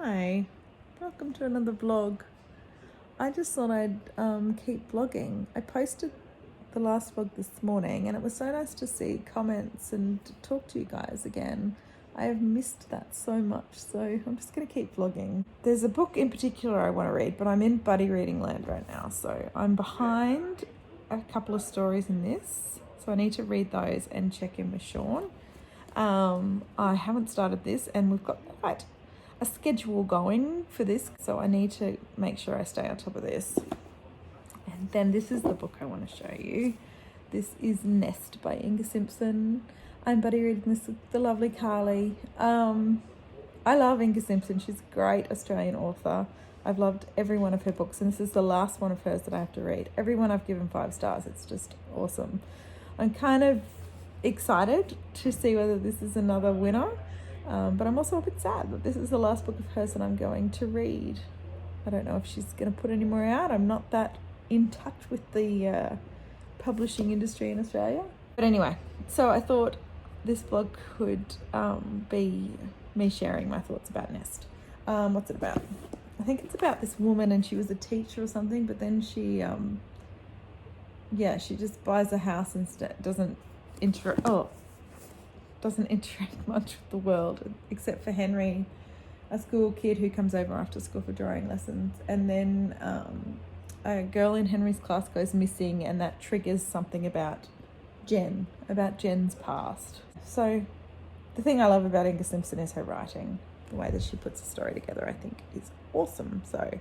Hi, welcome to another vlog. I just thought I'd keep vlogging. I posted the last vlog this morning and it was so nice to see comments and to talk to you guys again. I have missed that so much, so I'm just going to keep vlogging. There's a book in particular I want to read, but I'm in buddy reading land right now, so I'm behind a couple of stories in this, so I need to read those and check in with Sean. I haven't started this and we've got quite a schedule going for this, so I need to make sure I stay on top of this. And then this is the book I want to show you. This is Nest by Inga Simpson. I'm buddy reading this with the lovely Carly. I love Inga Simpson. She's a great Australian author. I've loved every one of her books, and this is the last one of hers that I have to read. Every one I've given 5 stars. It's just awesome. I'm kind of excited to see whether this is another winner. But I'm also a bit sad that this is the last book of hers that I'm going to read. I don't know if she's going to put any more out. I'm not that in touch with the publishing industry in Australia. But anyway, so I thought this vlog could be me sharing my thoughts about Nest. What's it about? I think it's about this woman and she was a teacher or something, but then she just buys a house and doesn't interact much with the world, except for Henry, a school kid who comes over after school for drawing lessons. And then a girl in Henry's class goes missing, and that triggers something about Jen's past. So the thing I love about Inga Simpson is her writing. The way that she puts a story together, I think, is awesome. So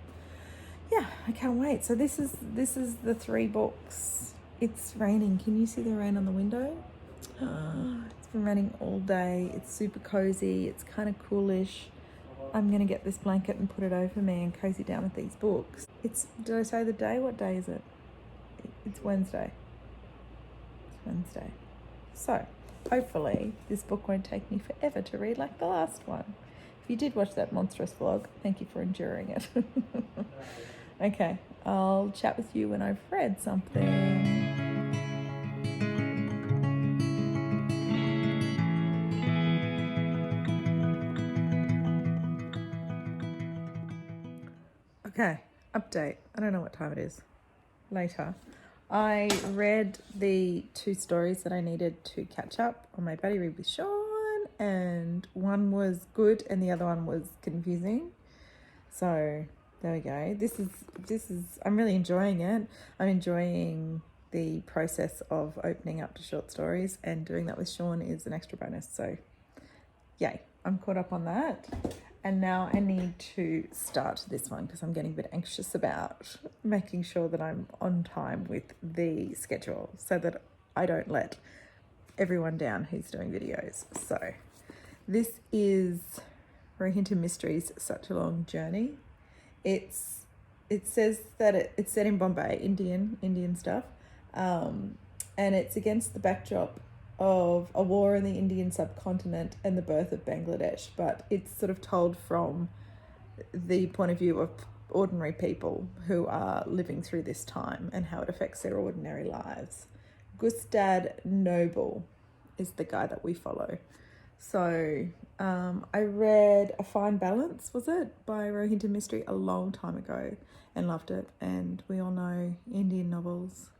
yeah, I can't wait. So this is the 3 books. It's raining. Can you see the rain on the window? It's been raining all day. It's super cozy. It's kind of coolish. I'm going to get this blanket and put it over me and cozy down with these books. Did I say the day? What day is it? It's Wednesday. It's Wednesday. So hopefully this book won't take me forever to read like the last one. If you did watch that monstrous vlog, thank you for enduring it. Okay, I'll chat with you when I've read something. Okay, update. I don't know what time it is. Later. I read the 2 stories that I needed to catch up on my buddy read with Sean, and one was good and the other one was confusing. So there we go. This is I'm really enjoying it. I'm enjoying the process of opening up to short stories, and doing that with Sean is an extra bonus. So yay, I'm caught up on that. And now I need to start this one because I'm getting a bit anxious about making sure that I'm on time with the schedule so that I don't let everyone down who's doing videos. So this is Rohinton Mysteries, Such a Long Journey. It says that it's set in Bombay, Indian stuff, and it's against the backdrop of a war in the Indian subcontinent and the birth of Bangladesh, but it's sort of told from the point of view of ordinary people who are living through this time and how it affects their ordinary lives. Gustad Noble is the guy that we follow. So I read A Fine Balance, was it, by Rohinton Mystery a long time ago and loved it. And we all know Indian novels,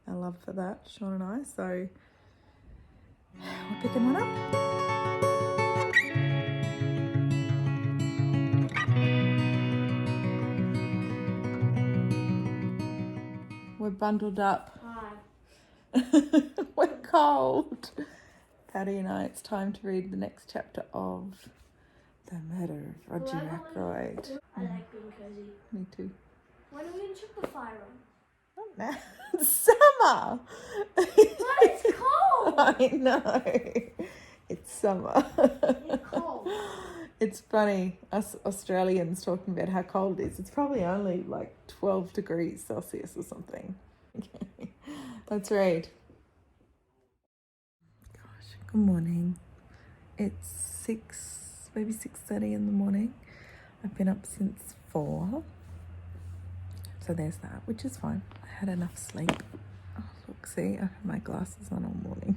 our love for that, Sean and I. So we're picking one up. We're bundled up. Hi. We're cold. Patty and I, it's time to read the next chapter of The Murder of Roger Ackroyd. I like being cozy. Me too. When are we going to chuck the fire on? Not now. It's summer. But it's cold. I know. It's summer. It's cold. It's funny, us Australians talking about how cold it is. It's probably only like 12 degrees Celsius or something. Okay. Let's read. Gosh, good morning. It's maybe 6:30 in the morning. I've been up since 4. So there's that, which is fine. I had enough sleep. Oh, look, see, I've had my glasses on all morning.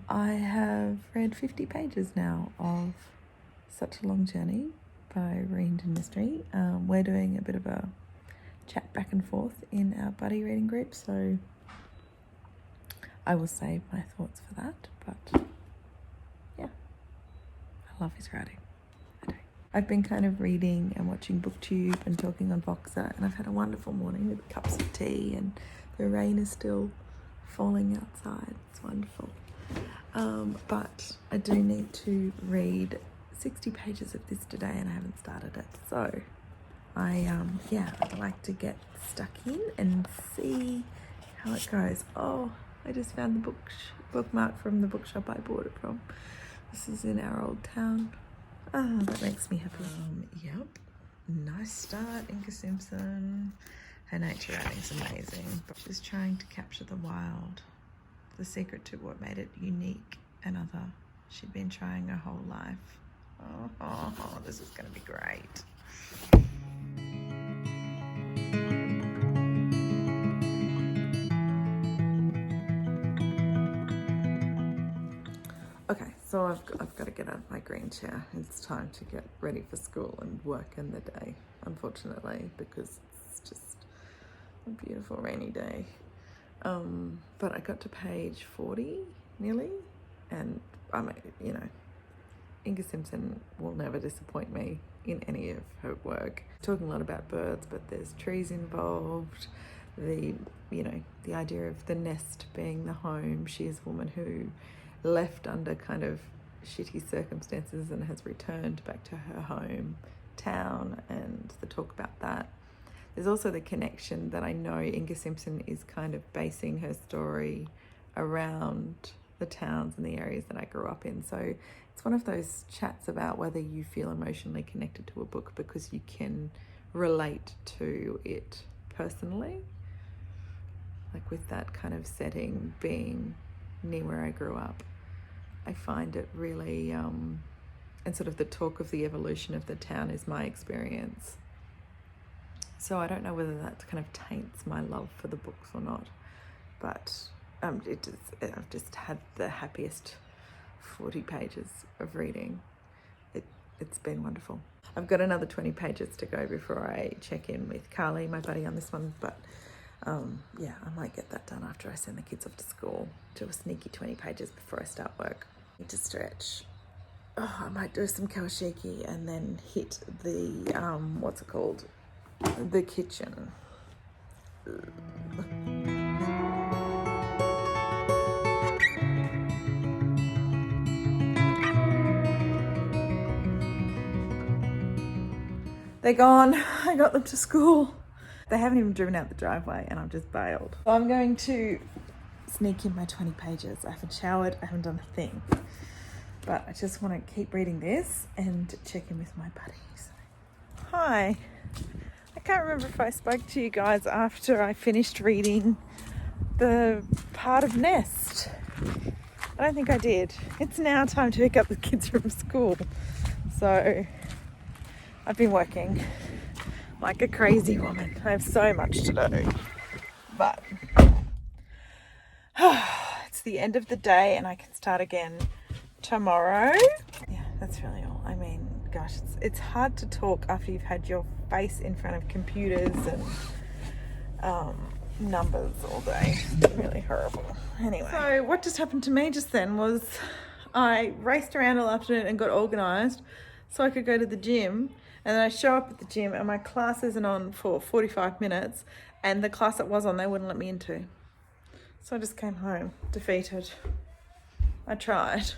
I have read 50 pages now of Such a Long Journey by Read and Mystery. We're doing a bit of a chat back and forth in our buddy reading group, so I will save my thoughts for that. But yeah, I love his writing. I do. I've been kind of reading and watching BookTube and talking on Voxer, and I've had a wonderful morning with cups of tea, and the rain is still falling outside. It's wonderful. But I do need to read 60 pages of this today, and I haven't started it. So I'd like to get stuck in and see how it goes. Oh, I just found the bookmark from the bookshop I bought it from. This is in our old town. Ah, that makes me happy. Yep. Nice start, Inga Simpson. Her nature writing's amazing. But she's trying to capture the wild. The secret to what made it unique and other. She'd been trying her whole life. Oh, this is going to be great. Okay, so I've got to get out of my green chair. It's time to get ready for school and work in the day, unfortunately, because it's just a beautiful rainy day. But I got to page 40 nearly, and Inga Simpson will never disappoint me in any of her work. Talking a lot about birds, but there's trees involved. The idea of the nest being the home. She is a woman who left under kind of shitty circumstances and has returned back to her hometown, and the talk about that. There's also the connection that I know Inga Simpson is kind of basing her story around the towns and the areas that I grew up in. So it's one of those chats about whether you feel emotionally connected to a book because you can relate to it personally. Like with that kind of setting being near where I grew up. I find it really, and sort of the talk of the evolution of the town is my experience. So I don't know whether that kind of taints my love for the books or not, but I've just had the happiest 40 pages of reading. It's been wonderful. I've got another 20 pages to go before I check in with Carly, my buddy, on this one, but I might get that done after I send the kids off to school. Do a sneaky 20 pages before I start work. Need to stretch. I might do some kawashiki and then hit the, the kitchen. They're gone. I got them to school. They haven't even driven out the driveway and I've just bailed. So I'm going to sneak in my 20 pages. I haven't showered, I haven't done a thing. But I just want to keep reading this and check in with my buddies. Hi. I can't remember if I spoke to you guys after I finished reading the part of Nest. I don't think I did. It's now time to pick up the kids from school. So I've been working like a crazy woman. I have so much to do. But it's the end of the day and I can start again tomorrow. Yeah, that's really all. I mean, gosh, it's hard to talk after you've had your face in front of computers and numbers all day. It's really horrible. Anyway, so what just happened to me just then was I raced around all afternoon and got organised so I could go to the gym, and then I show up at the gym and my class isn't on for 45 minutes, and the class that was on they wouldn't let me into. So I just came home defeated. I tried.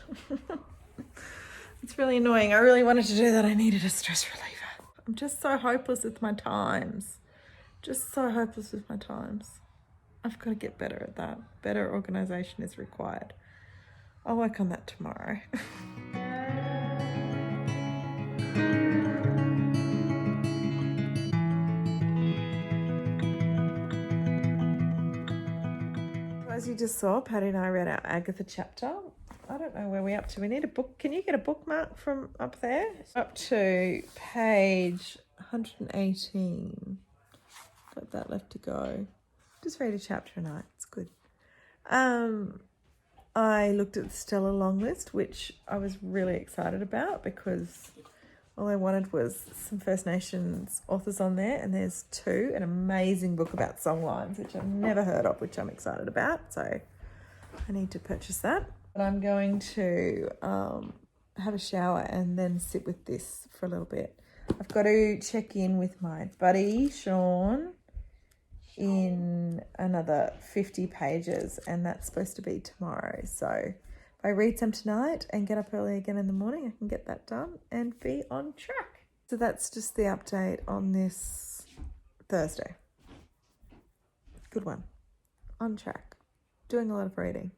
It's really annoying. I really wanted to do that. I needed a stress reliever. I'm just so hopeless with my times. I've got to get better at that. Better organisation is required. I'll work on that tomorrow. As you just saw, Patty and I read our Agatha chapter. I don't know where we're up to. We need a book. Can you get a bookmark from up there? Up to page 118. Got that left to go. Just read a chapter a night. It's good. I looked at the Stella long list, which I was really excited about because All I wanted was some First Nations authors on there, and there's 2, an amazing book about songlines, which I've never heard of, which I'm excited about. So I need to purchase that. But I'm going to have a shower and then sit with this for a little bit. I've got to check in with my buddy, Sean, in another 50 pages, and that's supposed to be tomorrow. So if I read some tonight and get up early again in the morning, I can get that done and be on track. So that's just the update on this Thursday. Good one. On track. Doing a lot of reading.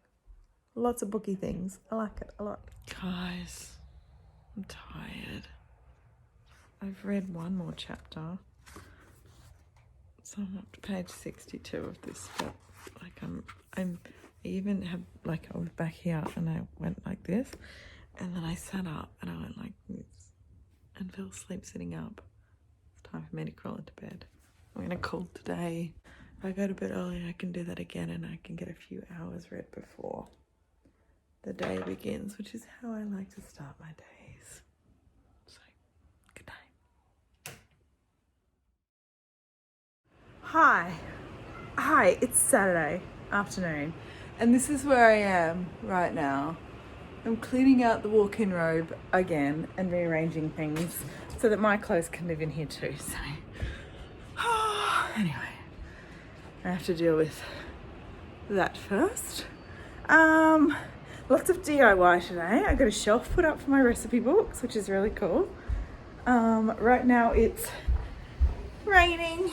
Lots of booky things. I like it a lot. Guys, I'm tired. I've read one more chapter. So I'm up to page 62 of this, but like I even have, like, I was back here and I went like this, and then I sat up and I went like this and fell asleep sitting up. It's time for me to crawl into bed. I'm gonna call today. If I go to bed early, I can do that again, and I can get a few hours read before the day begins, which is how I like to start my days. So, good night. Hi, it's Saturday afternoon, and this is where I am right now. I'm cleaning out the walk-in robe again and rearranging things so that my clothes can live in here too. So, anyway, I have to deal with that first. Lots of DIY today. I got a shelf put up for my recipe books, which is really cool. Right now it's raining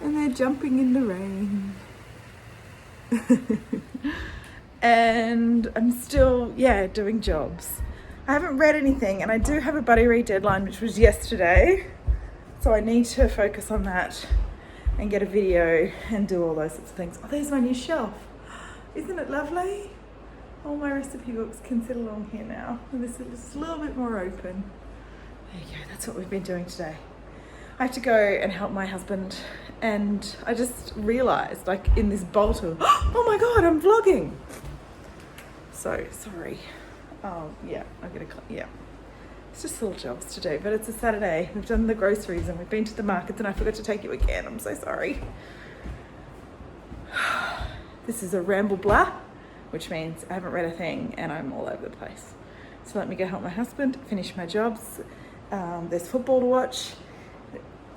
and they're jumping in the rain. And I'm still, doing jobs. I haven't read anything, and I do have a buddy read deadline, which was yesterday. So I need to focus on that and get a video and do all those sorts of things. Oh, there's my new shelf. Isn't it lovely? All my recipe books can sit along here now. And this is just a little bit more open. There you go, that's what we've been doing today. I have to go and help my husband, and I just realised, like, in this bolt of, oh my God, I'm vlogging. So, sorry. It's just little jobs to do, but it's a Saturday. We've done the groceries and we've been to the markets, and I forgot to take you again. I'm so sorry. This is a ramble blah, which means I haven't read a thing and I'm all over the place. So let me go help my husband, finish my jobs. There's football to watch.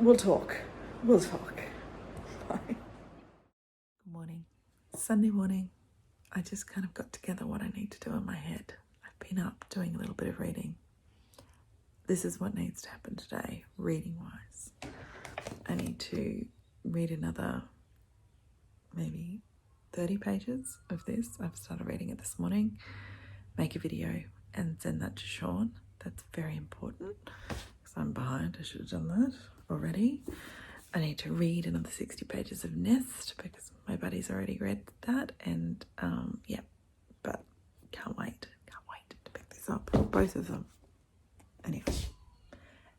We'll talk. Bye. Good morning. Sunday morning. I just kind of got together what I need to do in my head. I've been up doing a little bit of reading. This is what needs to happen today, reading-wise. I need to read another maybe 30 pages of this. I've started reading it this morning, make a video and send that to Sean. That's very important because I'm behind. I should have done that already. I need to read another 60 pages of Nest because my buddy's already read that, and but can't wait to pick this up, both of them. Anyway,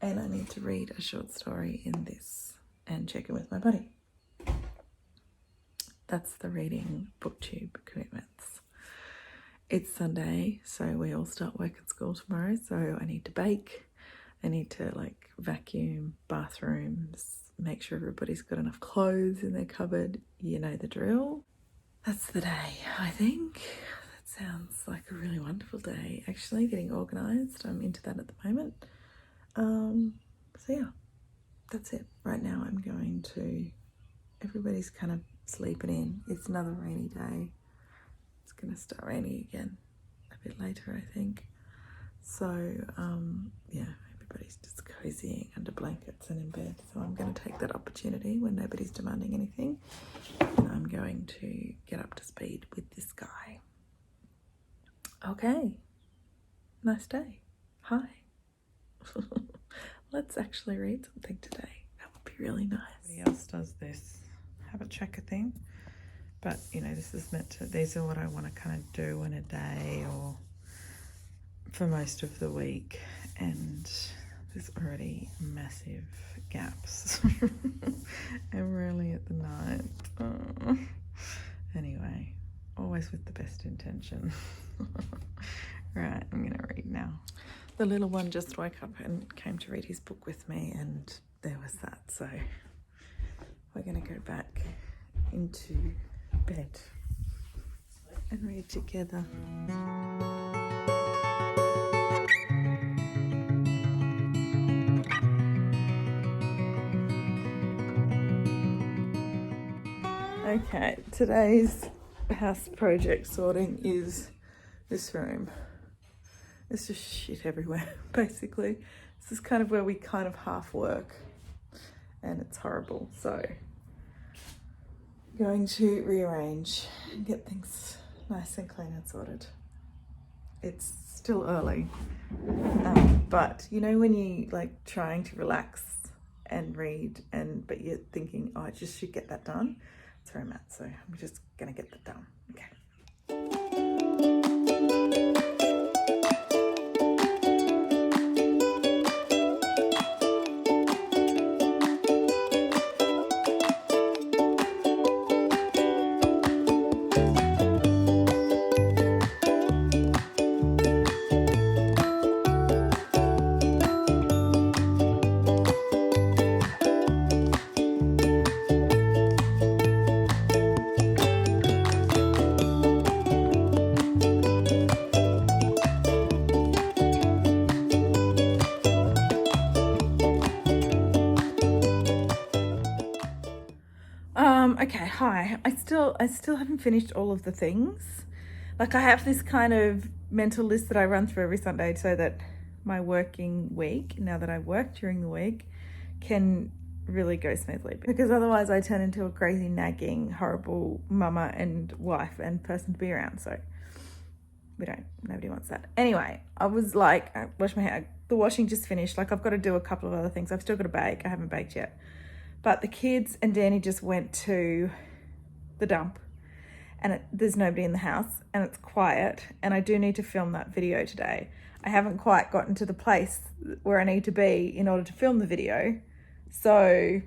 and I need to read a short story in this and check in with my buddy. That's the reading booktube commitments. It's Sunday, so we all start work at school tomorrow, so I need to bake. I need to vacuum bathrooms, make sure everybody's got enough clothes in their cupboard. You know the drill. That's the day, I think. That sounds like a really wonderful day, actually, getting organised. I'm into that at the moment. So yeah, that's it. Right now I'm going to, everybody's kind of sleeping in. It's another rainy day. It's going to start raining again a bit later, I think. So everybody's just cozying under blankets and in bed. So I'm going to take that opportunity when nobody's demanding anything, and I'm going to get up to speed with this guy. Okay, nice day. Hi. Let's actually read something today. That would be really nice. Everybody else does this habit tracker thing, but this is meant to, these are what I want to kind of do in a day or for most of the week, and there's already massive gaps. And we're only at the 9th. Oh. Anyway, always with the best intention. Right, I'm gonna read now. The little one just woke up and came to read his book with me, and there was that. So we're going to go back into bed and read together. Okay, today's house project sorting is this room. There's just shit everywhere, basically. This is kind of where we kind of half work, and it's horrible. So, going to rearrange and get things nice and clean and sorted. It's still early, but you know when you like trying to relax and read, but you're thinking, oh, I just should get that done. That's where I'm at. So I'm just gonna get that done. Okay. Okay, hi. I still haven't finished all of the things. Like I have this kind of mental list that I run through every Sunday so that my working week, now that I work during the week, can really go smoothly. Because otherwise I turn into a crazy, nagging, horrible mama and wife and person to be around. So nobody wants that. Anyway, I was like, I washed my hair. The washing just finished. Like I've got to do a couple of other things. I've still got to bake. I haven't baked yet. But the kids and Danny just went to the dump, and there's nobody in the house, and it's quiet, and I do need to film that video today. I haven't quite gotten to the place where I need to be in order to film the video, so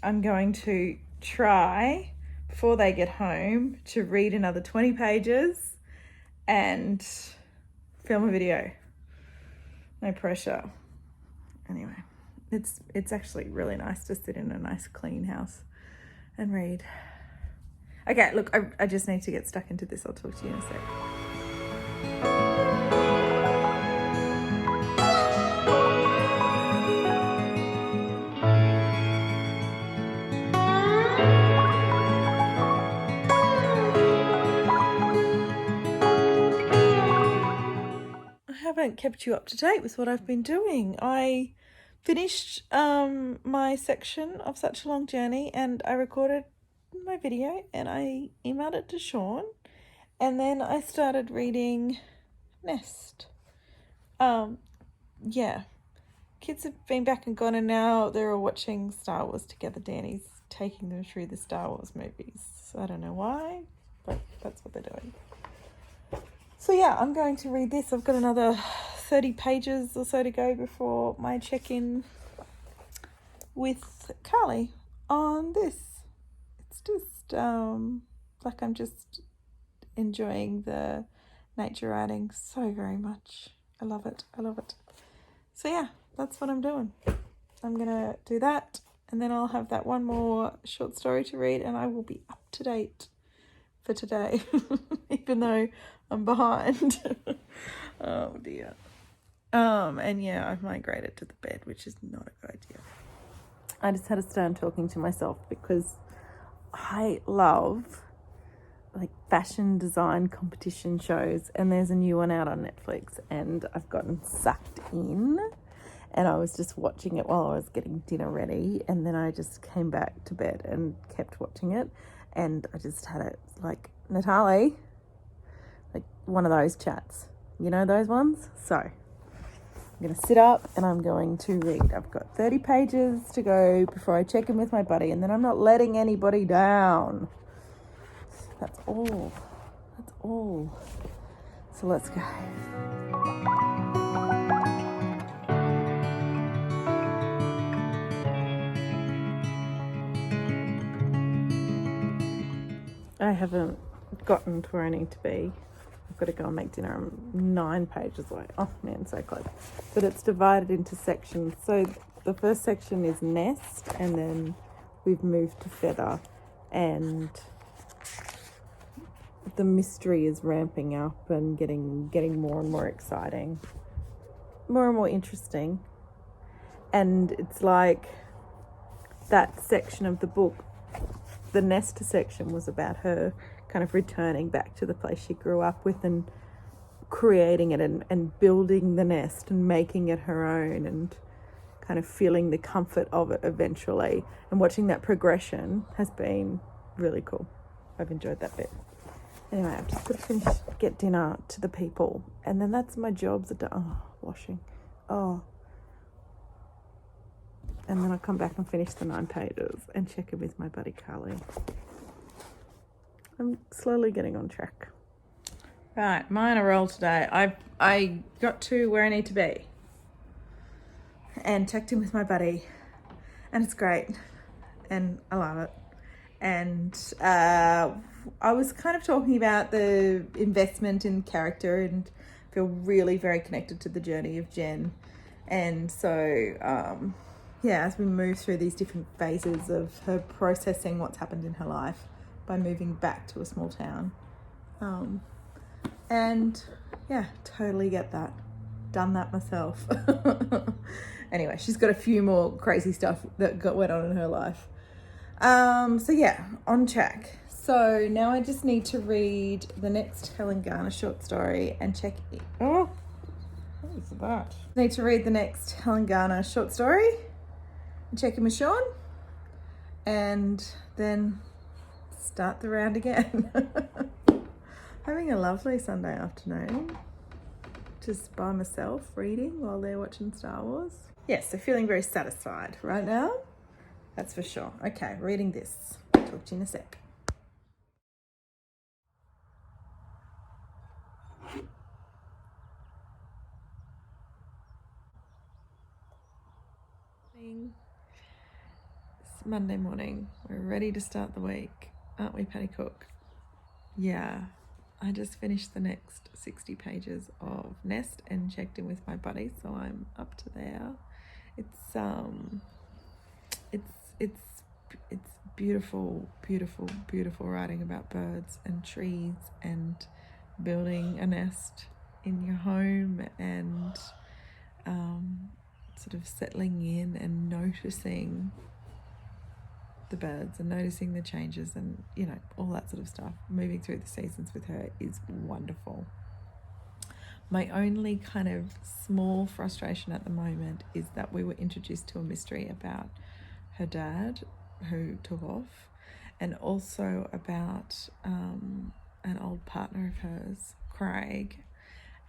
I'm going to try, before they get home, to read another 20 pages and film a video. No pressure. Anyway. It's actually really nice to sit in a nice clean house and read. Okay, look, I just need to get stuck into this. I'll talk to you in a sec. I haven't kept you up to date with what I've been doing. I finished my section of Such a Long Journey, and I recorded my video and I emailed it to Sean, and then I started reading Nest. Yeah, kids have been back and gone, and now they're all watching Star Wars together. Danny's taking them through the Star Wars movies. I don't know why, but that's what they're doing. So yeah, I'm going to read this. I've got another 30 pages or so to go before my check-in with Carly on this. It's just like I'm just enjoying the nature writing so very much. I love it. So yeah, that's what I'm doing. I'm gonna do that, and then I'll have that one more short story to read, and I will be up to date for today, even though I'm behind. Oh dear. And yeah, I've migrated to the bed, which is not a good idea. I just had to stand talking to myself because I love like fashion design competition shows, and there's a new one out on Netflix, and I've gotten sucked in, and I was just watching it while I was getting dinner ready, and then I just came back to bed and kept watching it, and I just had it like, Natalie, like one of those chats, you know, those ones. So I'm going to sit up and I'm going to read. I've got 30 pages to go before I check in with my buddy, and then I'm not letting anybody down. That's all. So let's go. I haven't gotten to where I need to be. I've got to go and make dinner. I'm 9 pages away. Oh man, so close. But it's divided into sections. So the first section is nest, and then we've moved to feather, and the mystery is ramping up and getting more and more exciting, more and more interesting. And it's like that section of the book, the nest section, was about her kind of returning back to the place she grew up with and creating it and building the nest and making it her own and kind of feeling the comfort of it eventually. And watching that progression has been really cool. I've enjoyed that bit. Anyway, I've just got to finish, get dinner to the people, and then that's my jobs are done. Oh, washing. Oh. And then I'll come back and finish the 9 pages and check in with my buddy Carly. I'm slowly getting on track. Right, mine are roll today. I got to where I need to be and checked in with my buddy, and it's great, and I love it. And I was kind of talking about the investment in character and feel really very connected to the journey of Jen. And so, yeah, as we move through these different phases of her processing what's happened in her life by moving back to a small town. And yeah, totally get that. Done that myself. Anyway, she's got a few more crazy stuff that went on in her life. So yeah, on track. So now I just need to read the next Helen Garner short story and check in. Oh, what is that? Need to read the next Helen Garner short story and check in with Sean, and then start the round again. Having a lovely Sunday afternoon, just by myself reading while they're watching Star Wars. Yes, so feeling very satisfied right now. That's for sure. Okay, reading this. Talk to you in a sec. It's Monday morning. We're ready to start the week, aren't we, Patty Cook? Yeah. I just finished the next 60 pages of Nest and checked in with my buddy, so I'm up to there. It's beautiful, beautiful, beautiful writing about birds and trees and building a nest in your home and sort of settling in and noticing the birds and noticing the changes and, you know, all that sort of stuff. Moving through the seasons with her is wonderful. My only kind of small frustration at the moment is that we were introduced to a mystery about her dad who took off, and also about an old partner of hers, Craig,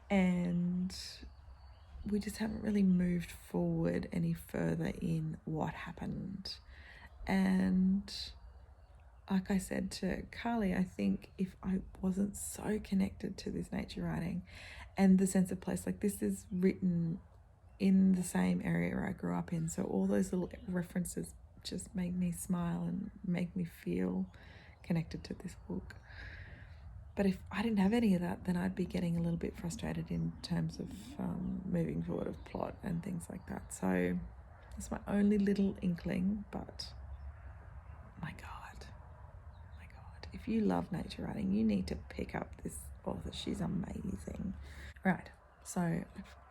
and we just haven't really moved forward any further in what happened. And like I said to Carly, I think if I wasn't so connected to this nature writing and the sense of place, like this is written in the same area where I grew up in, so all those little references just make me smile and make me feel connected to this book. But if I didn't have any of that, then I'd be getting a little bit frustrated in terms of moving forward of plot and things like that. So it's my only little inkling, but my God, if you love nature writing, you need to pick up this author. She's amazing. Right, so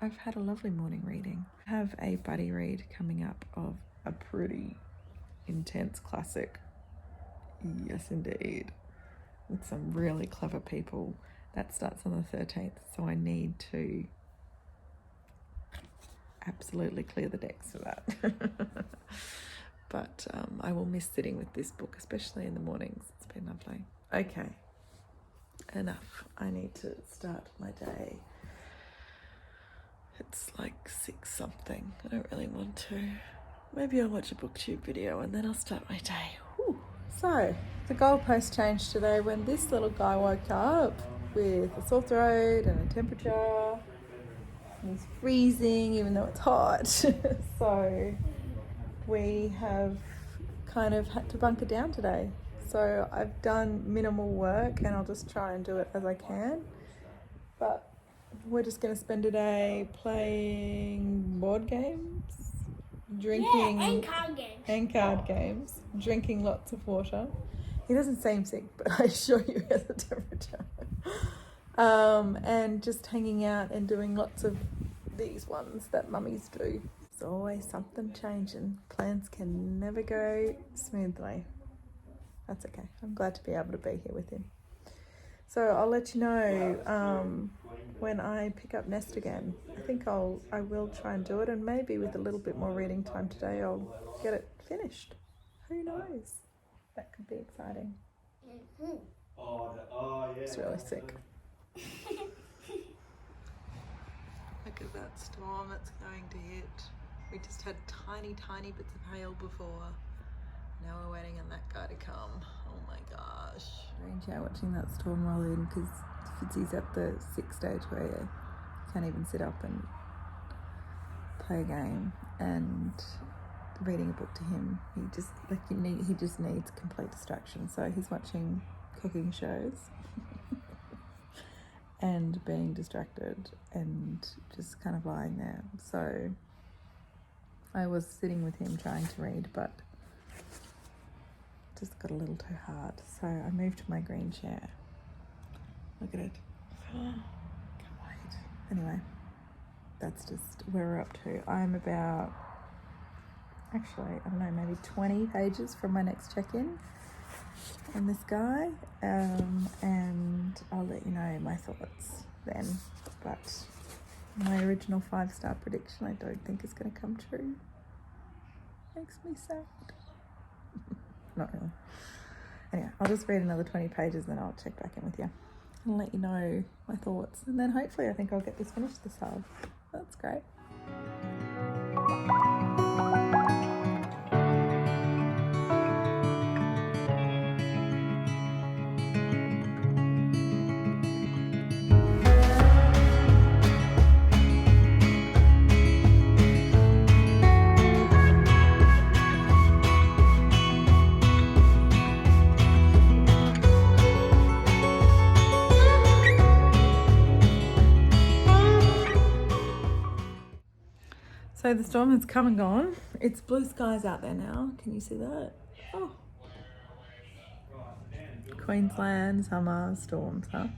I've had a lovely morning reading. I have a buddy read coming up of a pretty intense classic. Yes, indeed. With some really clever people. That starts on the 13th, so I need to absolutely clear the decks for that. But I will miss sitting with this book, especially in the mornings. It's been lovely. Okay, enough. I need to start my day. It's like 6 something. I don't really want to. Maybe I'll watch a booktube video and then I'll start my day. Whew. So, the goalpost changed today when this little guy woke up with a sore throat and a temperature. And he's freezing even though it's hot. So, we have kind of had to bunker down today. So, I've done minimal work and I'll just try and do it as I can. But we're just going to spend a day playing board games, drinking, Yeah, and card games. and card games, drinking lots of water. He doesn't seem sick, but I assure you he has a temperature. And just hanging out and doing lots of these ones that mummies do. There's always something changing. Plans can never go smoothly. That's okay. I'm glad to be able to be here with him. So I'll let you know when I pick up Nest again. I think I will try and do it, and maybe with a little bit more reading time today I'll get it finished. Who knows? That could be exciting. It's really sick. Look at that storm that's going to hit. We just had tiny bits of hail before. Now we're waiting on that guy to come. Oh my gosh. Strange out watching that storm roll in because Fitzy's at the sick stage where you can't even sit up and play a game, and reading a book to him, he just needs complete distraction. So he's watching cooking shows and being distracted and just kind of lying there. So I was sitting with him trying to read, but just got a little too hard. So I moved to my green chair. Look at it. Can't wait. Anyway, that's just where we're up to. I'm about, actually, I don't know, maybe 20 pages from my next check-in on this guy, and I'll let you know my thoughts then. But my original 5-star prediction I don't think is going to come true. Makes me sad. Not really. Anyway, I'll just read another 20 pages and then I'll check back in with you and let you know my thoughts, and then hopefully I think I'll get this finished this half. That's great. So the storm has come and gone. It's blue skies out there now. Can you see that? Oh. Queensland summer storms, huh?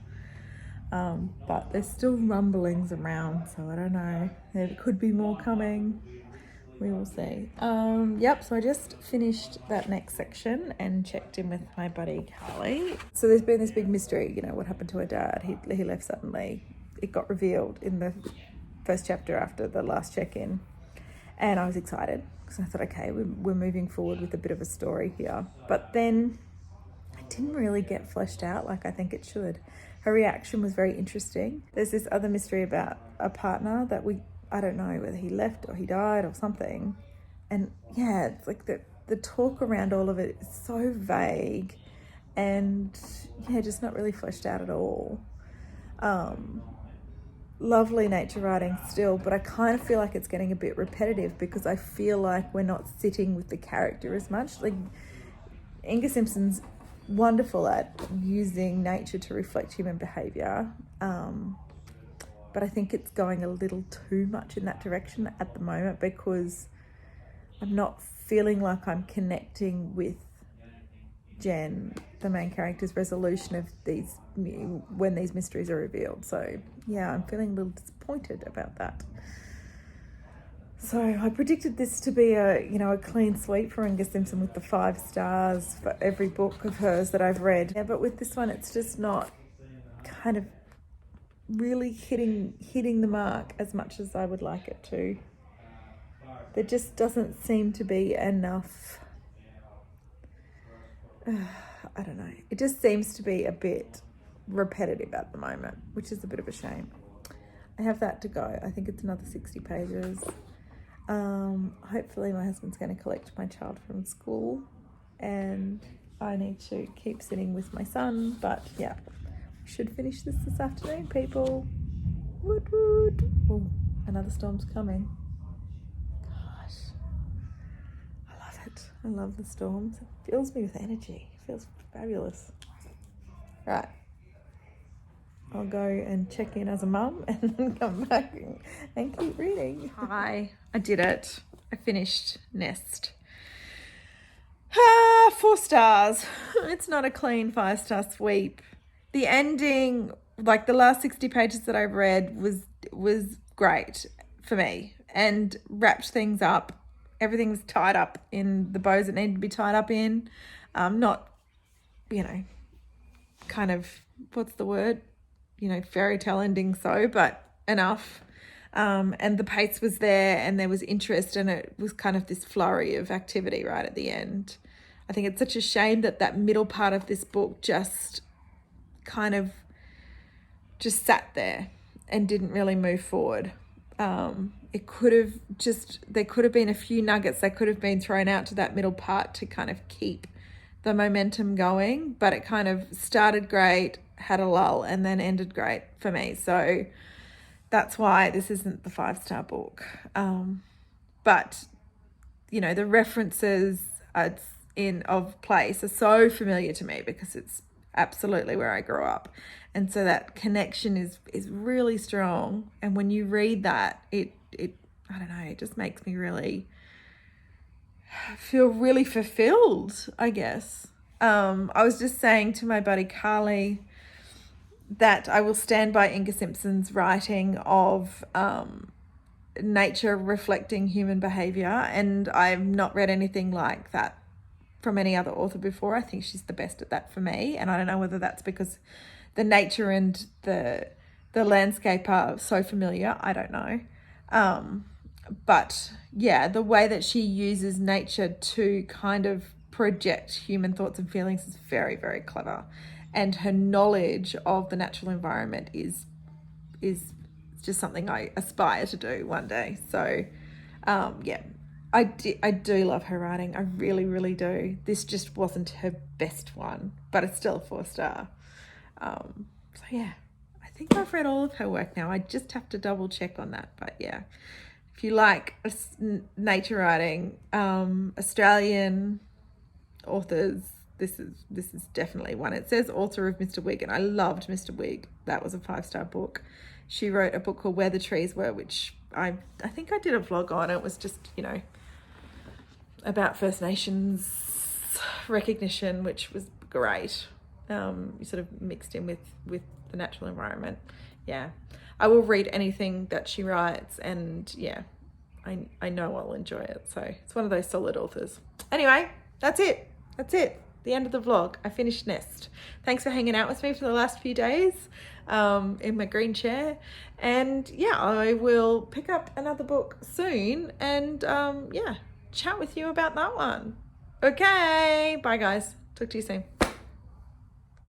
But there's still rumblings around, so I don't know. There could be more coming. We will see. Yep, so I just finished that next section and checked in with my buddy Carly. So there's been this big mystery, you know, what happened to her dad. He left suddenly. It got revealed in the first chapter after the last check-in. And I was excited because I thought, okay, we're moving forward with a bit of a story here. But then it didn't really get fleshed out like I think it should. Her reaction was very interesting. There's this other mystery about a partner that I don't know whether he left or he died or something. And yeah, it's like the talk around all of it is so vague and yeah, just not really fleshed out at all. Lovely nature writing still, but I kind of feel like it's getting a bit repetitive because I feel like we're not sitting with the character as much. Like Inga Simpson's wonderful at using nature to reflect human behaviour, but I think it's going a little too much in that direction at the moment because I'm not feeling like I'm connecting with Jen, the main character's resolution of when these mysteries are revealed. So yeah, I'm feeling a little disappointed about that. So I predicted this to be a clean sweep for Inga Simpson with the 5 stars for every book of hers that I've read. Yeah, but with this one, it's just not kind of really hitting the mark as much as I would like it to. There just doesn't seem to be enough. I don't know. It just seems to be a bit repetitive at the moment, which is a bit of a shame. I have that to go. I think it's another 60 pages. Hopefully my husband's going to collect my child from school and I need to keep sitting with my son. But yeah, we should finish this afternoon, people. Woot woot. Oh, another storm's coming. Gosh. I love it. I love the storms. It fills me with energy. It feels fabulous. Right. I'll go and check in as a mum and then come back and keep reading. Hi, I did it. I finished Nest. 4 stars. It's not a clean 5-star sweep. The ending, like the last 60 pages that I read, was great for me and wrapped things up. Everything was tied up in the bows it needed to be tied up in. Not, kind of, what's the word? Fairy tale ending but enough. And the pace was there and there was interest and it was kind of this flurry of activity right at the end. I think it's such a shame that middle part of this book just kind of just sat there and didn't really move forward. There could have been a few nuggets that could have been thrown out to that middle part to kind of keep the momentum going, but it kind of started great, had a lull, and then ended great for me. So that's why this isn't the 5-star book. But, the references of place are so familiar to me because it's absolutely where I grew up. And so that connection is really strong. And when you read that, it I don't know, it just makes me really feel really fulfilled, I guess. I was just saying to my buddy Carly that I will stand by Inga Simpson's writing of nature reflecting human behaviour, and I've not read anything like that from any other author before. I think she's the best at that for me, and I don't know whether that's because the nature and the landscape are so familiar. I don't know. But yeah, the way that she uses nature to kind of project human thoughts and feelings is very, very clever. And her knowledge of the natural environment is just something I aspire to do one day. So, yeah, I do love her writing. I really, really do. This just wasn't her best one, but it's still a 4-star. So yeah, I think I've read all of her work now. I just have to double check on that. But yeah, if you like nature writing, Australian authors, this is definitely one. It says author of Mr. Wig, and I loved Mr. Wig. That was a 5-star book. She wrote a book called Where the Trees Were, which I think I did a vlog on. It was just, about First Nations recognition, which was great. Sort of mixed in with the natural environment. Yeah, I will read anything that she writes, and yeah, I know I'll enjoy it. So it's one of those solid authors. Anyway, that's it. The end of the vlog. I finished Nest. Thanks for hanging out with me for the last few days in my green chair. And yeah, I will pick up another book soon and yeah, chat with you about that one. Okay, bye guys. Talk to you soon.